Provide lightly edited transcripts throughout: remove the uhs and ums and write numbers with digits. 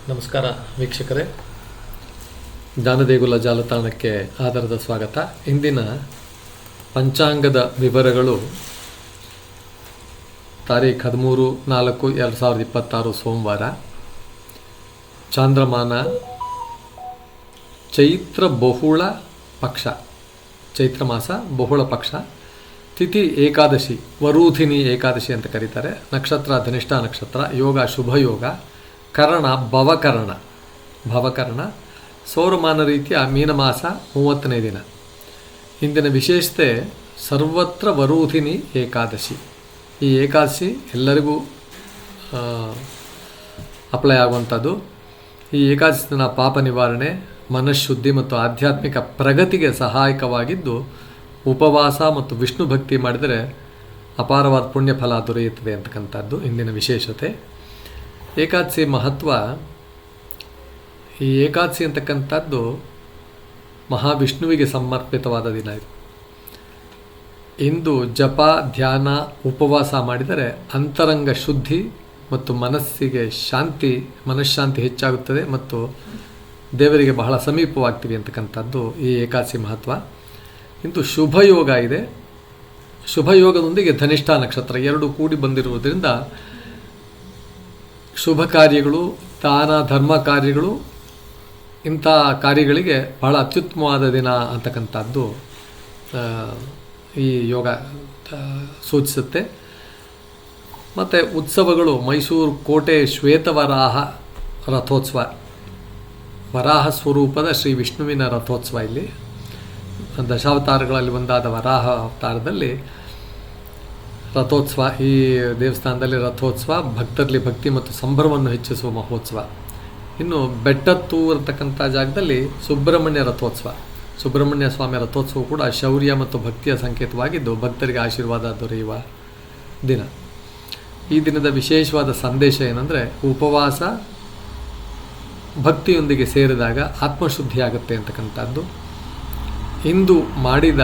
ನಮಸ್ಕಾರ ವೀಕ್ಷಕರೇ, ಜ್ಞಾನದೇಗುಲ ಜಾಲತಾಣಕ್ಕೆ ಆಧಾರದ ಸ್ವಾಗತ. ಇಂದಿನ ಪಂಚಾಂಗದ ವಿವರಗಳು ತಾರೀಖು 13/4/2026 ಸೋಮವಾರ. ಚಾಂದ್ರಮಾನ ಚೈತ್ರ ಬಹುಳ ಪಕ್ಷ, ಚೈತ್ರ ಮಾಸ ಬಹುಳ ಪಕ್ಷ. ತಿಥಿ ಏಕಾದಶಿ, ವರೂಧಿನಿ ಏಕಾದಶಿ ಅಂತ ಕರೀತಾರೆ. ನಕ್ಷತ್ರ ಧನಿಷ್ಠ ನಕ್ಷತ್ರ. ಯೋಗ ಶುಭ ಯೋಗ. ಕರ್ಣ ಭವಕರ್ಣ. ಸೌರಮಾನ ರೀತಿಯ ಮೀನಮಾಸ 30ನೇ ದಿನ. ಇಂದಿನ ವಿಶೇಷತೆ ಸರ್ವತ್ರ ವರೂಧಿನಿ ಏಕಾದಶಿ. ಈ ಏಕಾದಶಿ ಎಲ್ಲರಿಗೂ ಅಪ್ಲೈ ಆಗುವಂಥದ್ದು. ಈ ಏಕಾದಶಿ ದಿನ ಪಾಪ ನಿವಾರಣೆ, ಮನಃಶುದ್ಧಿ ಮತ್ತು ಆಧ್ಯಾತ್ಮಿಕ ಪ್ರಗತಿಗೆ ಸಹಾಯಕವಾಗಿದ್ದು, ಉಪವಾಸ ಮತ್ತು ವಿಷ್ಣು ಭಕ್ತಿ ಮಾಡಿದರೆ ಅಪಾರವಾದ ಪುಣ್ಯ ಫಲ ದೊರೆಯುತ್ತದೆ ಅಂತಕ್ಕಂಥದ್ದು ಇಂದಿನ ವಿಶೇಷತೆ. ಏಕಾದಶಿ ಮಹತ್ವ. ಈ ಏಕಾದಶಿ ಅಂತಕ್ಕಂಥದ್ದು ಮಹಾವಿಷ್ಣುವಿಗೆ ಸಮರ್ಪಿತವಾದ ದಿನ ಇದು. ಇಂದು ಜಪ, ಧ್ಯಾನ, ಉಪವಾಸ ಮಾಡಿದರೆ ಅಂತರಂಗ ಶುದ್ಧಿ ಮತ್ತು ಮನಃಶಾಂತಿ ಹೆಚ್ಚಾಗುತ್ತದೆ ಮತ್ತು ದೇವರಿಗೆ ಬಹಳ ಸಮೀಪವಾಗ್ತೀವಿ ಅಂತಕ್ಕಂಥದ್ದು ಈ ಏಕಾದಶಿ ಮಹತ್ವ. ಇಂದು ಶುಭ ಯೋಗ ಇದೆ. ಶುಭ ಯೋಗದೊಂದಿಗೆ ಧನಿಷ್ಠ ನಕ್ಷತ್ರ ಎರಡು ಕೂಡಿ ಬಂದಿರುವುದರಿಂದ ಶುಭ ಕಾರ್ಯಗಳು, ದಾನ ಧರ್ಮ ಕಾರ್ಯಗಳು, ಇಂಥ ಕಾರ್ಯಗಳಿಗೆ ಬಹಳ ಅತ್ಯುತ್ತಮವಾದ ದಿನ ಅಂತಕ್ಕಂಥದ್ದು ಈ ಯೋಗ ಸೂಚಿಸುತ್ತೆ. ಮತ್ತು ಉತ್ಸವಗಳು, ಮೈಸೂರು ಕೋಟೆ ಶ್ವೇತವರಾಹ ರಥೋತ್ಸವ, ವರಾಹ ಸ್ವರೂಪದ ಶ್ರೀ ವಿಷ್ಣುವಿನ ರಥೋತ್ಸವ. ಇಲ್ಲಿ ದಶಾವತಾರಗಳಲ್ಲಿ ಒಂದಾದ ವರಾಹ ಅವತಾರದಲ್ಲಿ ರಥೋತ್ಸವ. ಈ ದೇವಸ್ಥಾನದಲ್ಲಿ ರಥೋತ್ಸವ ಭಕ್ತರಲ್ಲಿ ಭಕ್ತಿ ಮತ್ತು ಸಂಭ್ರಮವನ್ನು ಹೆಚ್ಚಿಸುವ ಮಹೋತ್ಸವ. ಇನ್ನು ಬೆಟ್ಟತ್ತೂ ಇರತಕ್ಕಂಥ ಜಾಗದಲ್ಲಿ ಸುಬ್ರಹ್ಮಣ್ಯ ರಥೋತ್ಸವ. ಸುಬ್ರಹ್ಮಣ್ಯ ಸ್ವಾಮಿ ರಥೋತ್ಸವ ಕೂಡ ಶೌರ್ಯ ಮತ್ತು ಭಕ್ತಿಯ ಸಂಕೇತವಾಗಿದ್ದು ಭಕ್ತರಿಗೆ ಆಶೀರ್ವಾದ ದೊರೆಯುವ ದಿನ. ಈ ದಿನದ ವಿಶೇಷವಾದ ಸಂದೇಶ ಏನಂದರೆ, ಉಪವಾಸ ಭಕ್ತಿಯೊಂದಿಗೆ ಸೇರಿದಾಗ ಆತ್ಮಶುದ್ಧಿಯಾಗುತ್ತೆ ಅಂತಕ್ಕಂಥದ್ದು. ಇಂದು ಮಾಡಿದ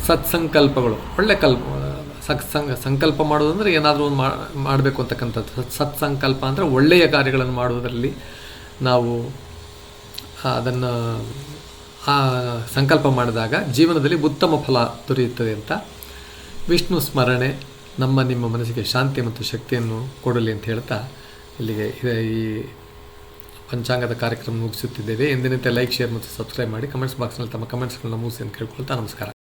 ಸತ್ಸಂಕಲ್ಪಗಳು, ಒಳ್ಳೆ ಸಂಕಲ್ಪ ಮಾಡೋದಂದರೆ ಏನಾದರೂ ಒಂದು ಮಾಡಬೇಕು ಅಂತಕ್ಕಂಥದ್ದು. ಸತ್ಸಂಕಲ್ಪ ಅಂದರೆ ಒಳ್ಳೆಯ ಕಾರ್ಯಗಳನ್ನು ಮಾಡುವುದರಲ್ಲಿ ನಾವು ಅದನ್ನು ಸಂಕಲ್ಪ ಮಾಡಿದಾಗ ಜೀವನದಲ್ಲಿ ಉತ್ತಮ ಫಲ ದೊರೆಯುತ್ತದೆ ಅಂತ. ವಿಷ್ಣು ಸ್ಮರಣೆ ನಿಮ್ಮ ಮನಸ್ಸಿಗೆ ಶಾಂತಿ ಮತ್ತು ಶಕ್ತಿಯನ್ನು ಕೊಡಲಿ ಅಂತ ಹೇಳ್ತಾ ಇಲ್ಲಿಗೆ ಈ ಪಂಚಾಂಗದ ಕಾರ್ಯಕ್ರಮ ಮುಗಿಸುತ್ತಿದ್ದೇವೆ. ಎಂದಿನಂತೆ ಲೈಕ್, ಶೇರ್ ಮತ್ತು ಸಬ್ಸ್ಕ್ರೈಬ್ ಮಾಡಿ. ಕಮೆಂಟ್ಸ್ ಬಾಕ್ಸ್ನಲ್ಲಿ ತಮ್ಮ ಕಮೆಂಟ್ಸ್ಗಳನ್ನ ಮೂಸಿ ಅಂತ ಕೇಳ್ಕೊಳ್ತಾ ನಮಸ್ಕಾರ.